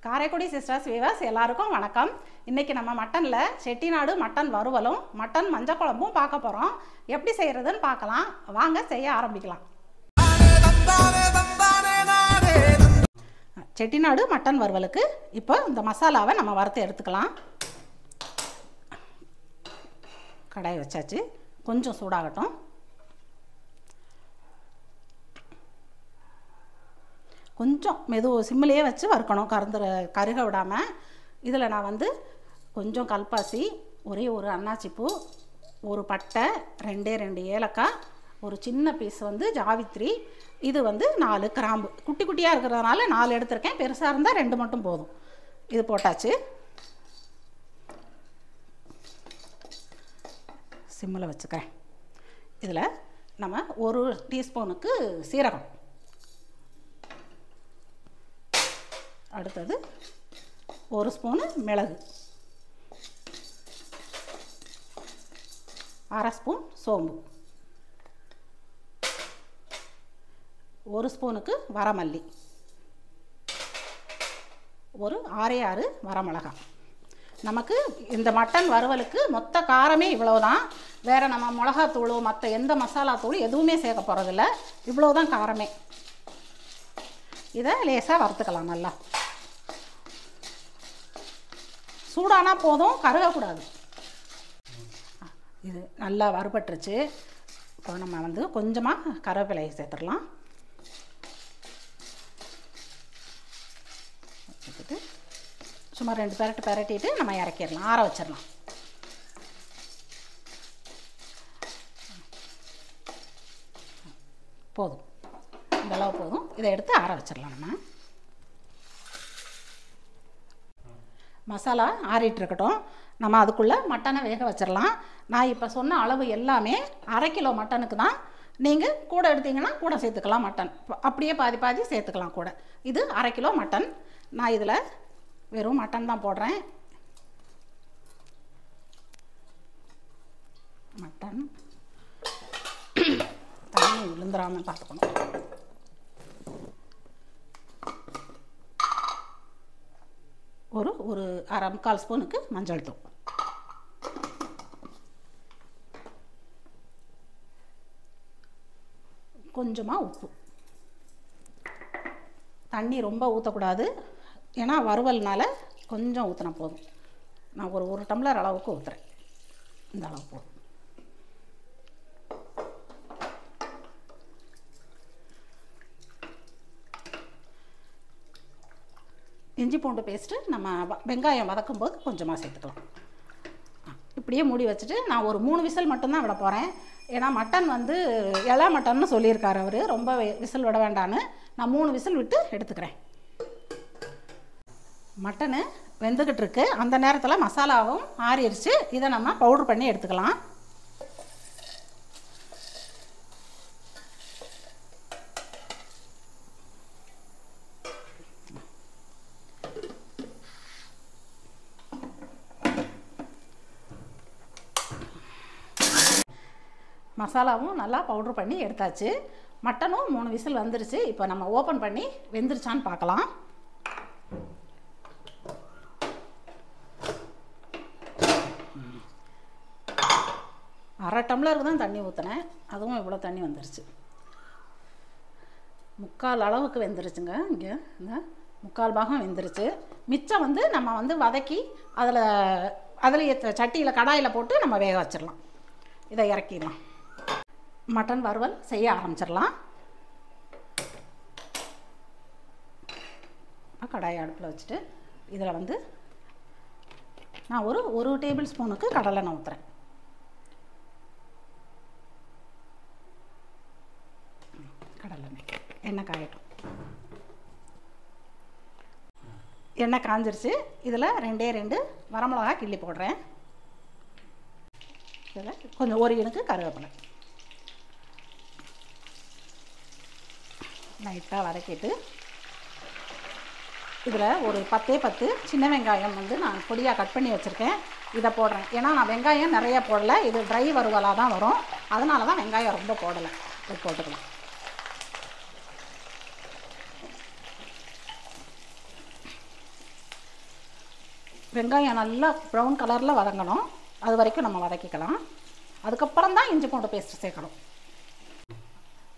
Karaikudi sisters viewers எல்லாருக்கும் வணக்கம். இன்றைக்கி நம்ம மட்டனில் செட்டிநாடு மட்டன் வறுவலும் மட்டன் மஞ்சள் குழம்பும் பார்க்க போகிறோம். எப்படி செய்கிறதுன்னு பார்க்கலாம். வாங்க செய்ய ஆரம்பிக்கலாம். செட்டிநாடு மட்டன் வறுவலுக்கு இப்போ இந்த மசாலாவை நம்ம வறுத்து எடுத்துக்கலாம். கடாய் வச்சாச்சு, கொஞ்சம் சூடாகட்டும். கொஞ்சம் சிம்மிலேயே வச்சு வறுக்கணும், கருக விடாமல். இதில் நான் வந்து கொஞ்சம் கல்பாசி, ஒரே ஒரு அன்னாச்சிப்பூ, ஒரு பட்டை, ரெண்டு ஏலக்காய், ஒரு சின்ன பீஸ் வந்து ஜாவித்ரி, இது வந்து 4 கிராம்பு. குட்டி குட்டியாக இருக்கிறதுனால 4 எடுத்திருக்கேன், பெருசாக இருந்தால் 2 மட்டும் போதும். இது போட்டாச்சு. சிம்மில் வச்சுக்கிறேன். இதில் நம்ம 1 டீஸ்பூனுக்கு சீரகம், அடுத்தது 1 ஸ்பூனு மிளகு, 1/2 ஸ்பூன் சோம்பு, 1 ஸ்பூனுக்கு வரமல்லி, ஒரு 6 வரமிளகாய். நமக்கு இந்த மட்டன் வறுவலுக்கு மொத்த காரமே இவ்வளோதான். வேறு நம்ம மிளகாத்தூள் மற்ற எந்த மசாலா தூள் எதுவுமே சேர்க்க போகிறதில்ல. இவ்வளோதான் காரமே. இதை லேசாக வறுத்துக்கலாம். நல்லா சூடானா போதும், கருகக்கூடாது. இது நல்லா வறுபட்டுருச்சு. இப்போ நம்ம வந்து கொஞ்சமாக கருவேப்பிலையை சேர்த்துடலாம். சேர்த்துட்டு சும்மா 2 பெரட்டிட்டு நம்ம இறக்கிடலாம், ஆற வச்சிடலாம். போதும், இந்தளவு போதும். இதை எடுத்து ஆற வச்சிடலாம். நம்ம மசாலா ஆறிட்டு இருக்கட்டும். நம்ம அதுக்குள்ளே மட்டனை வேக வச்சிடலாம். நான் இப்போ சொன்ன அளவு எல்லாமே 1/2 கிலோ மட்டனுக்கு தான். நீங்கள் கூட எடுத்தீங்கன்னா கூட சேர்த்துக்கலாம். மட்டன் அப்படியே பாதி சேர்த்துக்கலாம் கூட. இது 1/2 கிலோ மட்டன். நான் இதில் வெறும் மட்டன் தான் போடுறேன். மட்டன் தண்ணி விழுந்துடாமல் பார்த்துக்கணும். ஒரு 1/4 ஸ்பூனுக்கு மஞ்சள் தூள், கொஞ்சமாக உப்பு. தண்ணி ரொம்ப ஊற்றக்கூடாது, ஏன்னா வறுவல்னால கொஞ்சம் ஊற்றினா போதும். நான் ஒரு டம்ளர் அளவுக்கு ஊற்றுறேன். இந்த அளவு போதும். இஞ்சி பூண்டு பேஸ்ட்டு நம்ம வெங்காயம் வதக்கும் போது கொஞ்சமாக சேர்த்துக்கலாம். இப்படியே மூடி வச்சுட்டு நான் ஒரு 3 விசில் மட்டும்தான் விட போகிறேன். ஏன்னா மட்டன் வந்து இலை மட்டன்னு சொல்லியிருக்காரு அவர், ரொம்ப விசில் விட வேண்டான்னு. நான் 3 விசில் விட்டு எடுத்துக்கிறேன். மட்டனு வெந்துக்கிட்டு இருக்கு. அந்த நேரத்தில் மசாலாவும் ஆறிடுச்சு. இதை நம்ம பவுட்ரு பண்ணி எடுத்துக்கலாம். மசாலாவும் நல்லா பவுட்ரு பண்ணி எடுத்தாச்சு. மட்டனும் 3 விசில் வந்துருச்சு. இப்போ நம்ம ஓப்பன் பண்ணி வெந்துருச்சான்னு பார்க்கலாம். அரை டம்ளருக்கு தான் தண்ணி ஊற்றினேன், அதுவும் இவ்வளோ தண்ணி வந்துருச்சு. 3/4 அளவுக்கு வெந்துருச்சுங்க. இங்கே இந்த 3/4 பாகம் வெந்துருச்சு. மிச்சம் வந்து நம்ம வந்து வதக்கி அதில் சட்டியில் கடாயில் போட்டு நம்ம வேக வச்சிடலாம். இதை இறக்கிடலாம். மட்டன் வறுவல் செய்ய ஆரம்பிச்சிடலாம். கடாயை அடுப்பில் வச்சுட்டு இதில் வந்து நான் ஒரு டேபிள் ஸ்பூனுக்கு கடலெண்ணெய் ஊற்றுறேன். கடலெண்ணெய் எண்ணெய் காயட்டும். எண்ணெய் காஞ்சிருச்சு. இதில் 2 வரமிளகா கிள்ளி போடுறேன். இதில் கொஞ்சம் 1 இனுக்கு கருவேப்பிலை லைட்டாக வதக்கிட்டு இதில் ஒரு 10 சின்ன வெங்காயம் வந்து நான் பொடியாக கட் பண்ணி வச்சுருக்கேன். இதை போடுறேன். ஏன்னா நான் வெங்காயம் நிறைய போடலை, இது ட்ரை வறுவலாக தான் வரும். அதனால தான் வெங்காயம் ரொம்ப போடலை. இது போட்டுக்கலாம். வெங்காயம் நல்லா ப்ரௌன் கலரில் வதங்கணும். அது வரைக்கும் நம்ம வதக்கிக்கலாம். அதுக்கப்புறம் தான் இஞ்சி பூண்டு பேஸ்ட் சேர்க்கணும்.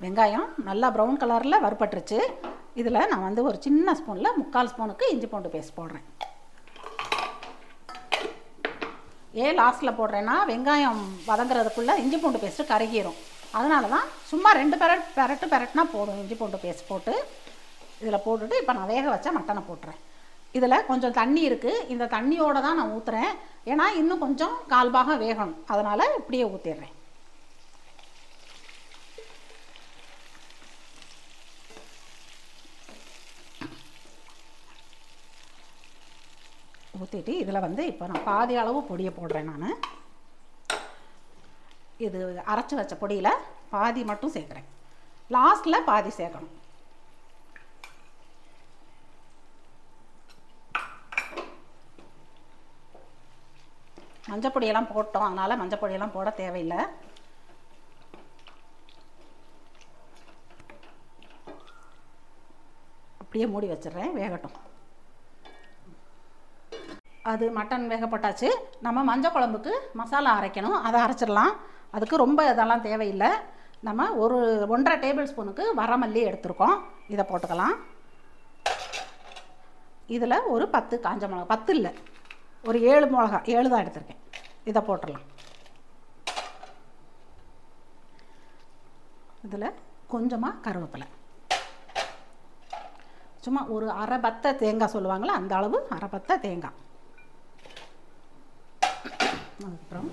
வெங்காயம் நல்லா ப்ரௌன் கலரில் வறுபட்டுருச்சு. இதில் நான் வந்து ஒரு சின்ன ஸ்பூனில் 3/4 ஸ்பூனுக்கு இஞ்சி பூண்டு பேஸ்ட் போடுறேன். ஏன் லாஸ்ட்டில் போடுறேன்னா வெங்காயம் வதங்குறதுக்குள்ளே இஞ்சி பூண்டு பேஸ்ட்டு கருகிரும். அதனால தான் சும்மா 2 பெரட்டுனா போதும். இஞ்சி பூண்டு பேஸ்ட் போட்டு இதில் போட்டுட்டு இப்போ நான் வேக வச்ச மட்டனை போட்டுறேன். இதில் கொஞ்சம் தண்ணி இருக்குது. இந்த தண்ணியோடு தான் நான் ஊற்றுறேன். ஏன்னா இன்னும் கொஞ்சம் 1/4 பாகம் வேகணும். அதனால் இப்படியே ஊற்றிடுறேன். ஊற்றிட்டு இதில் வந்து இப்போ நான் பாதி அளவு பொடியை போடுறேன். நான் இது அரைச்சி வச்ச பொடியில் பாதி மட்டும் சேர்க்குறேன். லாஸ்ட்டில் பாதி சேர்க்கணும். மஞ்சப்பொடியெல்லாம் போட்டோம், அதனால் மஞ்சப்பொடியெல்லாம் போட தேவையில்லை. அப்படியே மூடி வச்சிடுறேன், வேகட்டும். அது மட்டன் வேகப்பட்டாச்சு. நம்ம மஞ்சள் குழம்புக்கு மசாலா அரைக்கணும், அதை அரைச்சிடலாம். அதுக்கு ரொம்ப இதெல்லாம் தேவையில்லை. நம்ம ஒரு 1.5 டேபிள் ஸ்பூனுக்கு வரமல்லி எடுத்துருக்கோம். இதை போட்டுக்கலாம். இதில் ஒரு 10 காஞ்ச மிளகா, 10 இல்லை, ஒரு 7 மிளகா, 7 தான் எடுத்திருக்கேன். இதை போட்டுடலாம். இதில் கொஞ்சமாக கருவேப்பிலை, சும்மா ஒரு அரை பத்தை தேங்காய் சொல்லுவாங்களே அந்த அளவு, அரை பத்தை தேங்காய். அதுக்கப்புறம்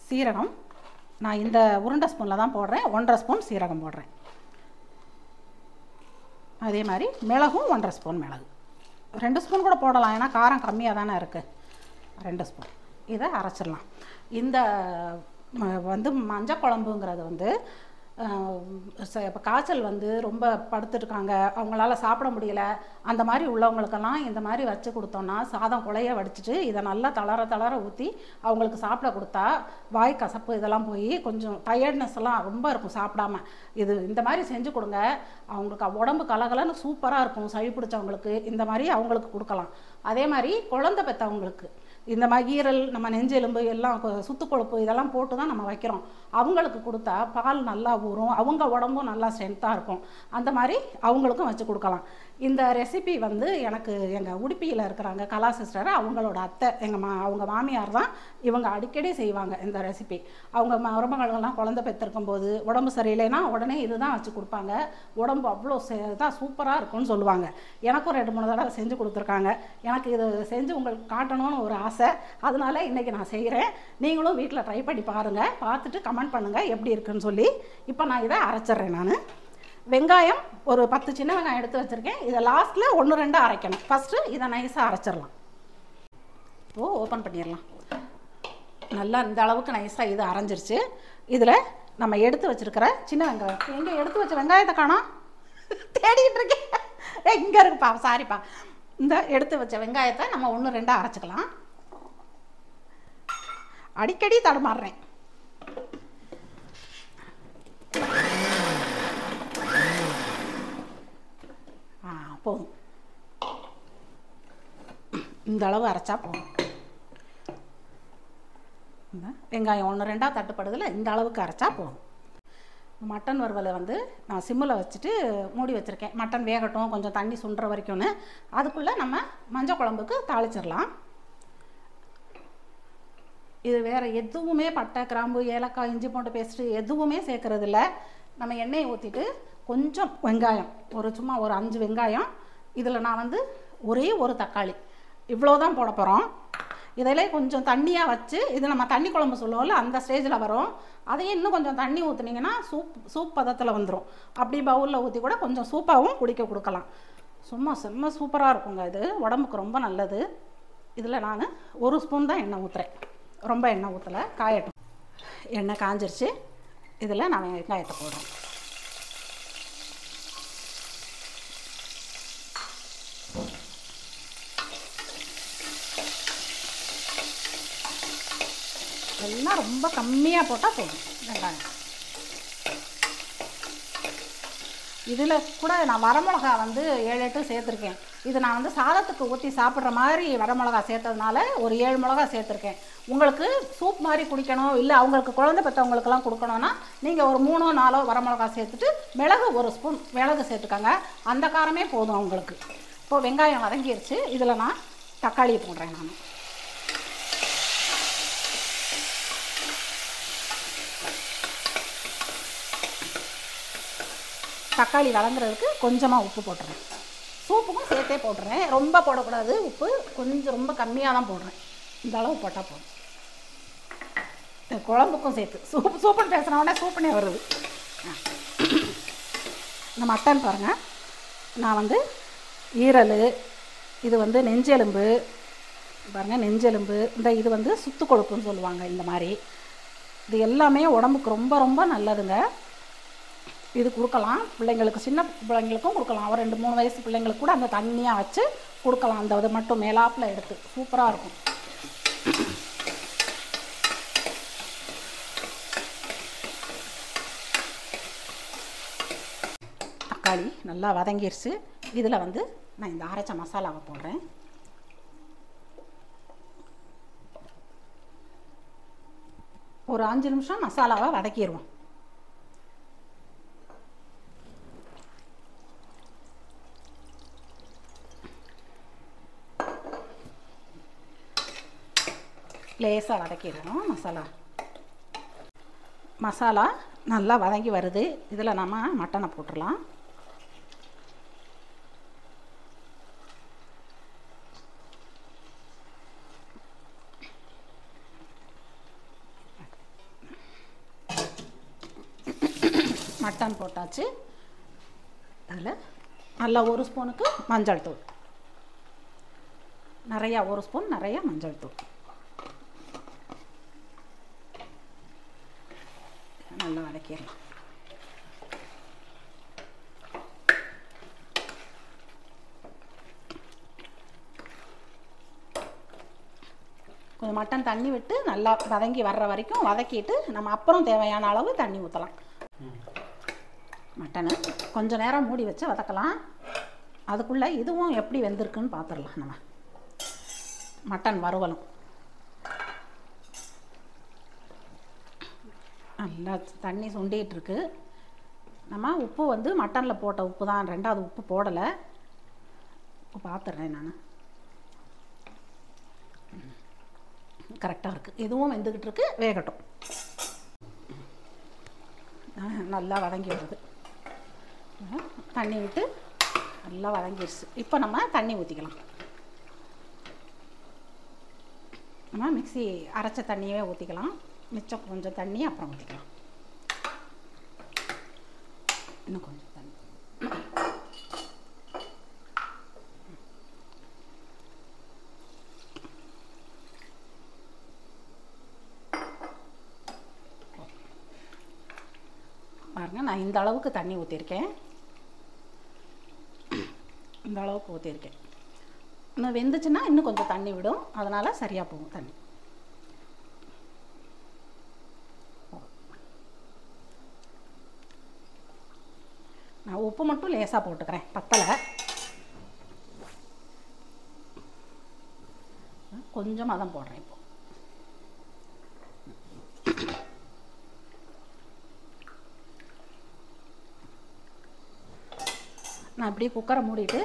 சீரகம், நான் இந்த உருண்டை ஸ்பூனில் தான் போடுறேன். 1.5 ஸ்பூன் சீரகம் போடுறேன். அதே மாதிரி மிளகும் 1.5 ஸ்பூன் மிளகு. 2 ஸ்பூன் கூட போடலாம், ஏன்னா காரம் கம்மியாக தானே இருக்குது. 2 ஸ்பூன். இதை அரைச்சிடலாம். இந்த வந்து மஞ்சள் குழம்புங்கிறது வந்து இப்போ காய்ச்சல் வந்து ரொம்ப படுத்துட்டுருக்காங்க, அவங்களால சாப்பிட முடியல, அந்த மாதிரி உள்ளவங்களுக்கெல்லாம் இந்த மாதிரி வச்சு கொடுத்தோன்னா சாதம் குழைய வடிச்சிட்டு இதை நல்லா தளர ஊற்றி அவங்களுக்கு சாப்பிட கொடுத்தா வாய் கசப்பு இதெல்லாம் போய் கொஞ்சம் டயர்ட்னஸ் எல்லாம் ரொம்ப இருக்கும் சாப்பிடாம. இது இந்த மாதிரி செஞ்சு கொடுங்க. அவங்களுக்கு உடம்பு கலகலன்னு சூப்பராக இருக்கும். சளி பிடிச்சவங்களுக்கு இந்த மாதிரி அவங்களுக்கு கொடுக்கலாம். அதே மாதிரி குழந்தை பெற்றவங்களுக்கு இந்த மாதிரி ஈரல், நம்ம நெஞ்செலும்பு எல்லாம் சுத்துக்கொழுப்பு இதெல்லாம் போட்டு தான் நம்ம வைக்கிறோம். அவங்களுக்கு கொடுத்தா பால் நல்லா ஊறும், அவங்க உடம்பும் நல்லா ஸ்ட்ரென்த்தாக இருக்கும். அந்த மாதிரி அவங்களுக்கும் வச்சு கொடுக்கலாம். இந்த ரெசிபி வந்து எனக்கு எங்கள் உடுப்பியில் இருக்கிறாங்க கலா சிஸ்டர், அவங்களோட அத்தை, அவங்க மாமியார் தான் இவங்க அடிக்கடி செய்வாங்க இந்த ரெசிபி. அவங்க மருமகள்லாம் குழந்தை பெற்றிருக்கும் போது உடம்பு சரியில்லைன்னா உடனே இதுதான் வச்சு கொடுப்பாங்க. உடம்பு அவ்வளோ தான் சூப்பராக இருக்கும்னு சொல்லுவாங்க. எனக்கும் 2-3 தடவை செஞ்சு கொடுத்துருக்காங்க. எனக்கு இது செஞ்சு உங்களுக்கு காட்டணும்னு ஒரு ஆசை. அதனால இன்றைக்கி நான் செய்கிறேன். நீங்களும் வீட்டில் ட்ரை பண்ணி பாருங்கள், பார்த்துட்டு கமெண்ட் பண்ணுங்கள் எப்படி இருக்குன்னு சொல்லி. இப்போ நான் இதை அரைச்சிட்றேன். நான் வெங்காயம் ஒரு 10 சின்ன வெங்காயம் எடுத்து வச்சுருக்கேன். இதை லாஸ்ட்டில் 1-2 அரைக்கணும். ஃபஸ்ட்டு இதை நைஸாக அரைச்சிடலாம். இப்போது ஓப்பன் பண்ணிடலாம். நல்லா இந்த அளவுக்கு நைஸாக இது அரைஞ்சிருச்சு. இதில் நம்ம எடுத்து வச்சுருக்கிற சின்ன வெங்காயம், எங்கே எடுத்து வச்ச வெங்காயத்தை காணோம், தேடிக்கிட்டு இருக்கேன். இங்கே இருக்குப்பா, சாரிப்பா. இந்த எடுத்து வச்ச வெங்காயத்தை நம்ம 1-2 அரைச்சிக்கலாம். அடிக்கடி தடுமாறுறேன். போதும், இந்த அளவு அரைச்சா போதும். இந்த வெங்காயம் 1-2 தட்டுப்படுதில் இந்த அளவுக்கு அரைச்சா போதும். மட்டன் வறுவலை வந்து நான் சிம்மில் வச்சுட்டு மூடி வச்சுருக்கேன். மட்டன் வேகட்டும், கொஞ்சம் தண்ணி சுண்டுற வரைக்கும்னு. அதுக்குள்ளே நம்ம மஞ்சள் குழம்புக்கு தாளிச்சிடலாம். இது வேறு எதுவுமே பட்டை, கிராம்பு, ஏலக்காய், இஞ்சி பூண்டு பேஸ்ட்டு எதுவுமே சேர்க்குறதில்ல. நம்ம எண்ணெயை ஊற்றிட்டு கொஞ்சம் வெங்காயம், சும்மா ஒரு 5 வெங்காயம், இதில் நான் வந்து ஒரே ஒரு தக்காளி, இவ்வளோ தான் போட போகிறோம். இதிலே கொஞ்சம் தண்ணியாக வச்சு, இது நம்ம தண்ணி குழம்பு சொல்லுவோம்ல அந்த ஸ்டேஜில் வரும். அதையும் இன்னும் கொஞ்சம் தண்ணி ஊற்றுனீங்கன்னா சூப் பதத்தில் வந்துடும். அப்படி பவுலில் ஊற்றி கூட கொஞ்சம் சூப்பாகவும் குடிக்க கொடுக்கலாம். செம்ம சூப்பராக இருக்குங்க. இது உடம்புக்கு ரொம்ப நல்லது. இதில் நான் 1 ஸ்பூன் தான் எண்ணெய் ஊற்றுறேன், ரொம்ப எண்ணெய் ஊற்றலை, காயட்டும். எண்ணெய் காஞ்சிருச்சு. இதில் நான் வெங்காயத்தை போடுறேன். எல்லாம் ரொம்ப கம்மியாக போட்டால் போதும். வெங்காயம் இதில் கூட நான் வரமிளகா வந்து 7-8 சேர்த்துருக்கேன். இது நான் வந்து சாதத்துக்கு ஊற்றி சாப்பிட்ற மாதிரி வரமிளகா சேர்த்ததுனால ஒரு 7 மிளகா சேர்த்துருக்கேன். உங்களுக்கு சூப் மாதிரி குடிக்கணும், இல்லை அவங்களுக்கு குழந்தை பெற்றவங்களுக்கெல்லாம் கொடுக்கணுன்னா நீங்கள் ஒரு 3-4 வரமிளகா சேர்த்துட்டு மிளகு 1 ஸ்பூன் மிளகு சேர்த்துக்கோங்க. அந்த காரமே போதும் உங்களுக்கு. இப்போது வெங்காயம் வதங்கிடுச்சு. இதில் நான் தக்காளியை போடுறேன். நான் தக்காளி வதங்குறதுக்கு கொஞ்சமாக உப்பு போட்டுறேன். சூப்புக்கும் சேர்த்தே போட்டுறேன். ரொம்ப போடக்கூடாது உப்பு, கொஞ்சம் ரொம்ப கம்மியாக தான் போடுறேன். இந்த அளவு போட்டால் போதும். குழம்புக்கும் சேர்த்து சூப்புன்னு பேசுகிறவொடனே சூப்புனே வருது. இந்த மட்டன் பாருங்கள், நான் வந்து ஈரல், இது வந்து நெஞ்செலும்பு பாருங்கள், நெஞ்செலும்பு, இந்த இது வந்து சுத்து கொழுப்புன்னு சொல்லுவாங்க. இந்த மாதிரி இது எல்லாமே உடம்புக்கு ரொம்ப ரொம்ப நல்லதுங்க. இது கொடுக்கலாம் பிள்ளைங்களுக்கு, சின்ன பிள்ளைங்களுக்கும் கொடுக்கலாம். ஒரு 2-3 வயசு பிள்ளைங்களுக்கு கூட அந்த தண்ணியாக வச்சு கொடுக்கலாம். அந்த இது மட்டும் மேலாப்பில் எடுத்து சூப்பராக இருக்கும். தக்காளி நல்லா வதங்கிடுச்சு. இதில் வந்து நான் இந்த அரைச்ச மசாலாவை போடுறேன். ஒரு 5 நிமிஷம் மசாலாவை வதக்கிடுவோம். லேசாக வதக்கிடணும். மசாலா நல்லா வதங்கி வருது. இதில் நம்ம மட்டனை போட்டுடலாம். மட்டன் போட்டாச்சு. அதில் நல்லா 1 ஸ்பூனுக்கு மஞ்சள் தூள், நிறையா 1 ஸ்பூன் நிறைய மஞ்சள் தூள் நல்லா வதக்கிடலாம். கொஞ்சம் மட்டன் தண்ணி விட்டு நல்லா வதங்கி வர்ற வரைக்கும் வதக்கிட்டு நம்ம அப்புறம் தேவையான அளவு தண்ணி ஊற்றலாம். மட்டனை கொஞ்சம் நேரம் மூடி வச்சு வதக்கலாம். அதுக்குள்ளே இதுவும் எப்படி வெந்திருக்குன்னு பார்த்துடலாம். நம்ம மட்டன் வறுவலும் நல்லா தண்ணி சுண்டிகிட்ருக்கு. நம்ம உப்பு வந்து மட்டனில் போட்ட உப்பு தான், 2வது உப்பு போடலை. உப்பு பார்த்துட்றேன் நான். கரெக்டாக இருக்குது. இதுவும் வெந்துக்கிட்டு இருக்கு, வேகட்டும். நல்லா வதங்கி வருது. தண்ணி விட்டு நல்லா வதங்கிடுச்சு. இப்போ நம்ம தண்ணி ஊற்றிக்கலாம். நம்ம மிக்ஸி அரைச்ச தண்ணியவே ஊற்றிக்கலாம். மிச்சம் கொஞ்சம் தண்ணி அப்புறம் ஊற்றிக்கலாம். இன்னும் கொஞ்சம் தண்ணி. பாருங்கள், நான் இந்த அளவுக்கு தண்ணி ஊற்றிருக்கேன். இந்த அளவுக்கு ஊற்றிருக்கேன். இன்னும் வெந்துச்சுன்னா இன்னும் கொஞ்சம் தண்ணி விடும். அதனால் சரியாக போகும் தண்ணி. நான் உப்பு மட்டும் லேசாக போட்டுக்கிறேன், பத்தலை. கொஞ்சமாக தான் போடுறேன். இப்போ நான் இப்படி குக்கரை மூடிட்டு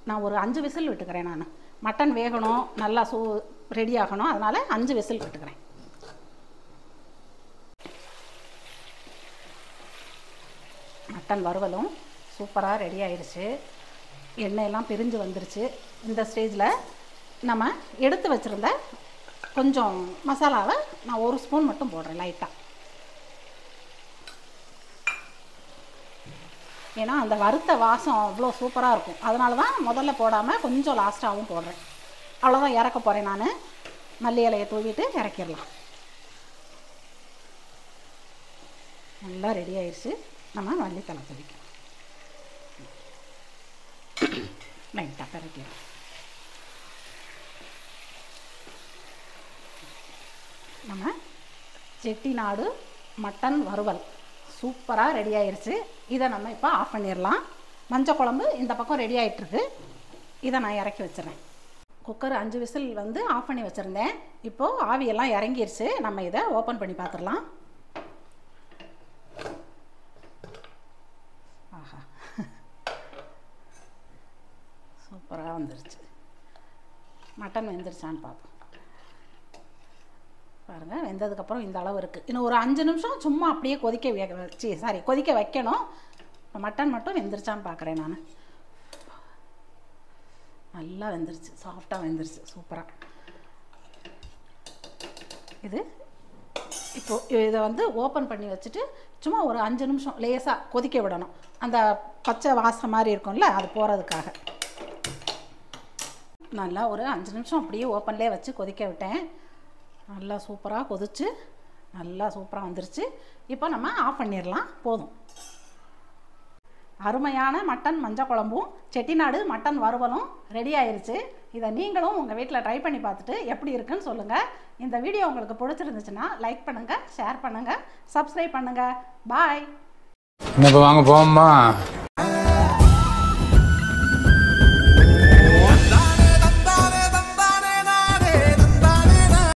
நான் ஒரு 5 விசில் விட்டுக்கிறேன். நான் மட்டன் வேகணும், நல்லா ரெடி ஆகணும். அதனால் 5 விசில் விட்டுக்கிறேன். மட்டன் வறுவலும் சூப்பராக ரெடி ஆயிடுச்சு. எண்ணெயெல்லாம் பிரிஞ்சு வந்துருச்சு. இந்த ஸ்டேஜில் நம்ம எடுத்து வச்சுருந்த கொஞ்சம் மசாலாவை நான் 1 ஸ்பூன் மட்டும் போடுறேன் லைட்டாக. ஏன்னா அந்த வறுத்த வாசம் அவ்வளோ சூப்பராக இருக்கும். அதனால தான் முதல்ல போடாமல் கொஞ்சம் லாஸ்ட்டாகவும் போடுறேன். அவ்வளோதான், இறக்க போகிறேன் நான். மல்லி இலையை தூவிட்டு இறக்கிடலாம். நல்லா ரெடி ஆயிடுச்சு. நம்ம மல்லித்தலை தூவிக்கலாம். லைட்டாக பரட்டிடலாம். நம்ம செட்டிநாடு மட்டன் வறுவல் சூப்பராக ரெடி ஆயிடுச்சு. இதை நம்ம இப்போ ஆஃப் பண்ணிடலாம். மஞ்சள் குழம்பு இந்த பக்கம் ரெடி ஆகிட்டுருக்கு. இதை நான் இறக்கி வச்சிடறேன். குக்கர் 5 விசில் வந்து ஆஃப் பண்ணி வச்சுருந்தேன். இப்போது ஆவியெல்லாம் இறங்கிருச்சு. நம்ம இதை ஓப்பன் பண்ணி பார்த்துடலாம். ஆஹா, சூப்பராக வந்துருச்சு. மட்டன் வெந்துருச்சான்னு பார்ப்போம். பாருங்கள், வெந்ததுக்கப்புறம் இந்த அளவு இருக்குது. இன்னும் ஒரு 5 நிமிஷம் சும்மா அப்படியே கொதிக்க வைக்கணும். இப்போ மட்டன் மட்டும் வெந்துருச்சான்னு பார்க்குறேன் நான். நல்லா வெந்துருச்சு, சாஃப்டாக வெந்துருச்சு, சூப்பராக. இப்போது இதை வந்து ஓப்பன் பண்ணி வச்சுட்டு சும்மா ஒரு 5 நிமிஷம் லேசாக கொதிக்க விடணும். அந்த பச்சை வாசம் மாதிரி இருக்கும்ல, அது போகிறதுக்காக. நல்லா ஒரு 5 நிமிஷம் அப்படியே ஓப்பன்லேயே வச்சு கொதிக்க விட்டேன். நல்லா சூப்பராக கொதிச்சு நல்லா சூப்பராக வந்துருச்சு. இப்போ நம்ம ஆஃப் பண்ணிடலாம். போதும். அருமையான மட்டன் மஞ்சள் குழம்பும் செட்டிநாடு மட்டன் வறுவலும் ரெடி ஆயிடுச்சு. இதை நீங்களும் உங்கள் வீட்டில் ட்ரை பண்ணி பார்த்துட்டு எப்படி இருக்குன்னு சொல்லுங்கள். இந்த வீடியோ உங்களுக்கு பிடிச்சிருந்துச்சுன்னா லைக் பண்ணுங்கள், ஷேர் பண்ணுங்கள், சப்ஸ்கிரைப் பண்ணுங்கள். பாய். வாங்க போமா.